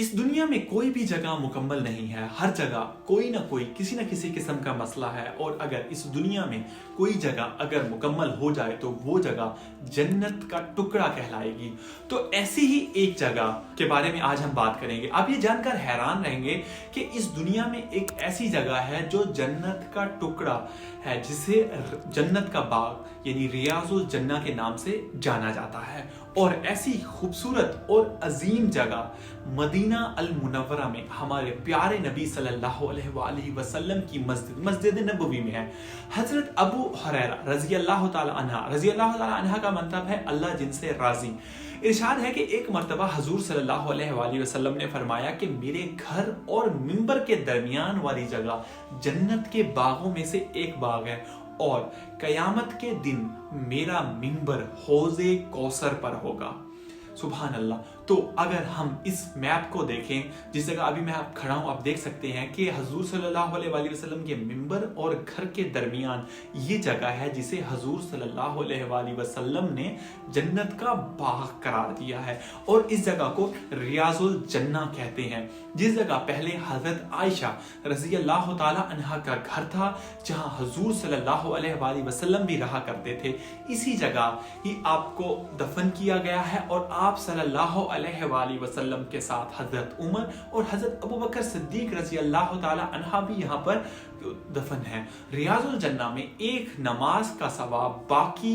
इस दुनिया में कोई भी जगह मुकम्मल नहीं है। हर जगह कोई ना कोई किसी न किसी किस्म का मसला है, और अगर इस दुनिया में कोई जगह अगर मुकम्मल हो जाए तो वो जगह जन्नत का टुकड़ा कहलाएगी। तो ऐसी ही एक जगह के बारे में आज हम बात करेंगे। आप ये जानकर हैरान रहेंगे कि इस दुनिया में एक ऐसी जगह है जो जन्नत का टुकड़ा है, जिसे जन्नत का बाग यानी रियाजुल जन्ना के नाम से जाना जाता है। और ऐसी खूबसूरत और अजीम जगह मदीना अल मुनव्वरा में हमारे प्यारे नबी सल्लल्लाहु अलैहि वसल्लम की मस्जिद नबवी में है। हजरत अबू हुरैरा रज़ी अल्लाह ताला अन्हा का मतलब है अल्लाह जिनसे राजी। इरशाद है कि एक मर्तबा हजूर सल्लल्लाहु अलैहि वसल्लम ने फरमाया कि मेरे घर और मिंबर के दरमियान वाली जगह जन्नत के बागों में से एक बाग है, और कयामत के दिन मेरा मिंबर हौज़े कौसर पर होगा। सुभान अल्लाह। तो अगर हम इस मैप को देखें, जिस जगह अभी मैं खड़ा हूं, आप देख सकते हैं कि हजूर सल्लल्लाहु अलैहि वसल्लम के मिंबर और घर के दरमियान ये जगह है जिसे हजूर सल्लल्लाहु अलैहि वसल्लम ने जन्नत का बाग करार दिया है। और इस जगह को रियाजुल जन्ना कहते हैं, जिस जगह पहले हजरत आयशा रज़ी अल्लाह ताला अन्हा का घर था, जहां हजूर सल्लल्लाहु अलैहि वसल्लम भी रहा करते थे। इसी जगह ही आपको दफन किया गया है, और आप सल्लल्लाहु अलैहि वसल्लम के साथ हजरत उमर और हजरत अबू बकर सिद्दीक रज़ी अल्लाह ताला अन्हा भी यहाँ पर दफन है। रियाजुल जन्ना में एक नमाज का सवाब बाकी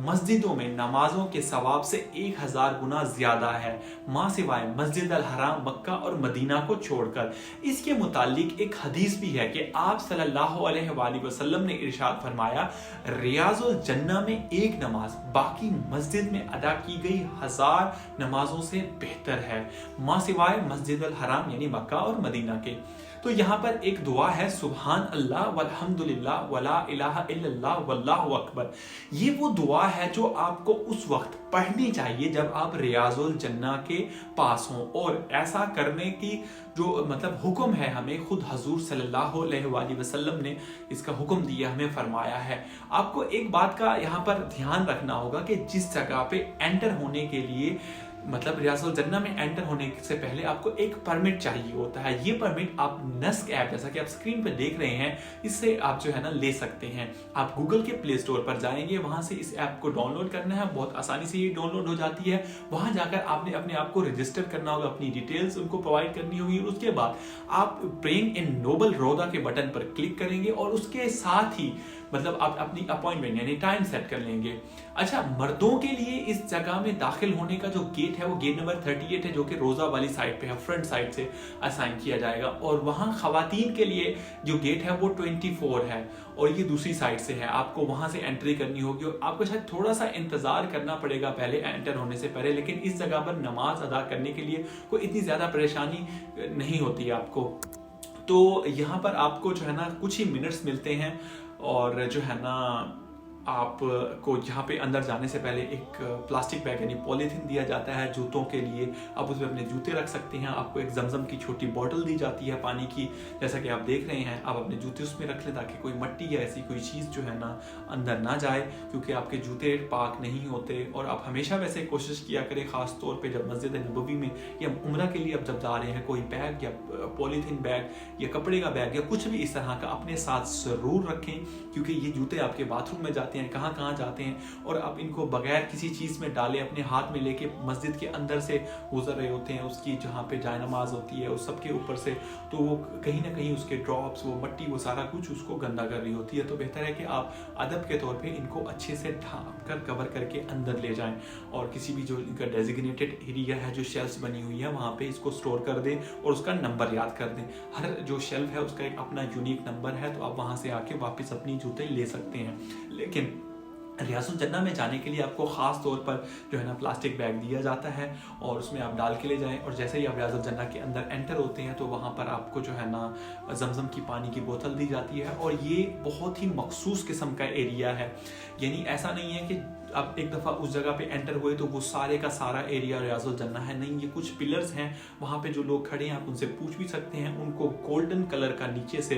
मस्जिदों में नमाजों के सवाब से 1000 गुना ज्यादा है, मां सिवाय मस्जिद अल हराम मक्का और मदीना को छोड़कर। इसके मुतालिक एक हदीस भी है कि आप सल्लल्लाहु अलैहि वसल्लम ने इरशाद फरमाया, रियाजुल जन्ना में एक नमाज बाकी मस्जिद में अदा की गई 1000 नमाजों से बेहतर है, मां सिवाय मस्जिद अल हराम यानी मक्का और मदीना के। तो यहाँ पर एक दुआ है, सुभान अल्लाह वल्हम्दुलिल्लाह वला इलाहा इल्लल्लाह वल्लाहु अकबर। ये वो दुआ है जो आपको उस वक्त पढ़नी चाहिए जब आप रियाजुल जन्ना के पास हों, और ऐसा करने की जो मतलब हुक्म है हमें खुद हजूर सल्लल्लाहु अलैहि वसल्लम ने इसका हुक्म दिया, हमें फरमाया है। आपको एक बात का यहाँ पर ध्यान रखना होगा कि जिस जगह पे एंटर होने के लिए मतलब रियाजुल जन्ना में एंटर होने से पहले आपको एक परमिट चाहिए होता है। ये परमिट आप नस्क ऐप, जैसा कि आप स्क्रीन पर देख रहे हैं, इससे आप जो है ना ले सकते हैं। आप गूगल के प्ले स्टोर पर जाएंगे, वहां से इस ऐप को डाउनलोड करना है, बहुत आसानी से ये डाउनलोड हो जाती है। वहां जाकर आपने अपने आप को रजिस्टर करना होगा, अपनी डिटेल्स उनको प्रोवाइड करनी होगी। उसके बाद आप प्रेइंग इन नोबल रोदा के बटन पर क्लिक करेंगे, और उसके साथ ही मतलब आप अपनी अपॉइंटमेंट यानी टाइम सेट कर लेंगे। अच्छा, मर्दों के लिए इस जगह में दाखिल होने का जो गेट है वो गेट नंबर 38 है, जो कि रोजा वाली साइड पे है, फ्रंट साइड से असाइन किया जाएगा। और वहां खवातीन के लिए जो गेट है वो 24 है, और ये दूसरी साइड से है। आपको वहां से एंट्री करनी होगी, और आपको शायद थोड़ा सा इंतजार करना पड़ेगा पहले एंटर होने से पहले, लेकिन इस जगह पर नमाज अदा करने के लिए कोई इतनी ज्यादा परेशानी नहीं होती है आपको। तो यहाँ पर आपको जो है ना कुछ ही मिनट्स मिलते हैं, और जो है ना आपको यहाँ पे अंदर जाने से पहले एक प्लास्टिक बैग यानी पॉलीथीन दिया जाता है जूतों के लिए। आप उसमें अपने जूते रख सकते हैं। आपको एक जमजम की छोटी बोतल दी जाती है पानी की, जैसा कि आप देख रहे हैं। आप अपने जूते उसमें रख लें ताकि कोई मट्टी या ऐसी कोई चीज़ जो है ना अंदर ना जाए, क्योंकि आपके जूते पाक नहीं होते। और आप हमेशा वैसे कोशिश किया करें, खास तौर पर जब मस्जिद नबवी में या उम्रा के लिए आप जब जा रहे हैं, कोई बैग या पॉलीथीन बैग या कपड़े का बैग या कुछ भी इस तरह का अपने साथ जरूर रखें, क्योंकि ये जूते आपके बाथरूम में हैं, कहाँ जाते हैं, और आप इनको बगैर किसी चीज में डाले अपने हाथ में लेके मस्जिद के अंदर से गुजर रहे होते हैं, उसकी जहाँ पे जायनमाज होती है उस सब के ऊपर से, तो वो कहीं ना कहीं उसके ड्रॉप्स, वो मट्टी, वो सारा कुछ उसको गंदा कर रही होती है। तो बेहतर है कि आप अदब के तौर पे इनको अच्छे से ढांप कर कवर करके अंदर ले जाएं, और किसी भी जो इनका डेजिग्नेटेड एरिया है, जो शेल्फ्स बनी हुई है, वहाँ पे इसको स्टोर कर दें और उसका नंबर याद कर दें। हर जो शेल्फ है उसका एक अपना यूनिक नंबर है, तो आप वहाँ से आके वापस अपनी जूते ले सकते हैं। लेकिन रियाजुल जन्ना में जाने के लिए आपको खास तौर पर जो है ना प्लास्टिक बैग दिया जाता है, और उसमें आप डाल के ले जाएं। और जैसे ही आप रियाजुल जन्ना के अंदर एंटर होते हैं तो वहाँ पर आपको जो है ना जमजम की पानी की बोतल दी जाती है, और ये बहुत ही मखसूस किस्म का एरिया है। यानी ऐसा नहीं है कि आप एक दफ़ा उस जगह पे एंटर हुए तो वो सारे का सारा एरिया रियाजुल जन्ना है नहीं, ये कुछ पिलर्स हैं वहाँ पे जो लोग खड़े हैं आप उनसे पूछ भी सकते हैं। उनको गोल्डन कलर का नीचे से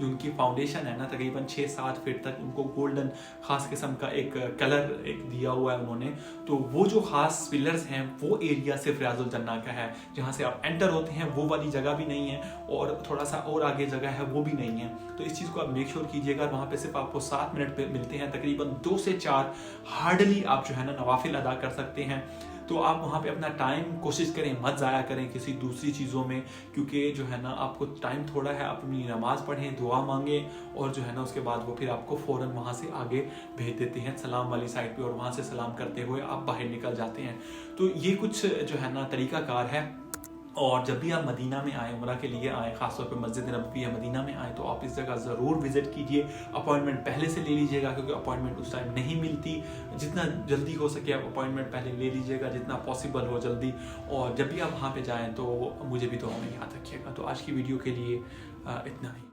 जो उनकी फाउंडेशन है ना तकरीबन 6-7 फीट तक उनको गोल्डन खास किस्म का एक कलर एक दिया हुआ है उन्होंने। तो वो जो खास पिलर्स हैं वो एरिया सिर्फ रियाजुल जन्ना का है, जहाँ से आप एंटर होते हैं वो वाली जगह भी नहीं है और थोड़ा सा और आगे जगह है वो भी नहीं है। तो इस चीज़ को आप मेक श्योर कीजिएगा। वहाँ पे सिर्फ आपको 7 मिनट पे मिलते हैं, तकरीबन 2 से 4 हार्डली आप जो है ना नवाफिल अदा कर सकते हैं। तो आप वहाँ पे अपना टाइम कोशिश करें मत ज़ाया करें किसी दूसरी चीज़ों में, क्योंकि जो है ना आपको टाइम थोड़ा है, आप अपनी नमाज़ पढ़ें, दुआ मांगें और जो है ना उसके बाद वो फिर आपको फ़ौरन वहाँ से आगे भेज देते हैं सलाम वाली साइड पे और वहाँ से सलाम करते हुए आप बाहर निकल जाते हैं। तो ये कुछ जो है ना तरीक़ाकार है। और जब भी आप मदीना में आए, उम्रा के लिए आए, ख़ासतौर पे मस्जिद नबवी है मदीना में आए, तो आप इस जगह ज़रूर विज़िट कीजिए। अपॉइंटमेंट पहले से ले लीजिएगा क्योंकि अपॉइंटमेंट उस टाइम नहीं मिलती। जितना जल्दी हो सके आप अपॉइंटमेंट पहले ले लीजिएगा, जितना पॉसिबल हो जल्दी। और जब भी आप वहाँ पे जाएँ तो मुझे भी दुआ में याद रखिएगा। तो आज की वीडियो के लिए इतना ही।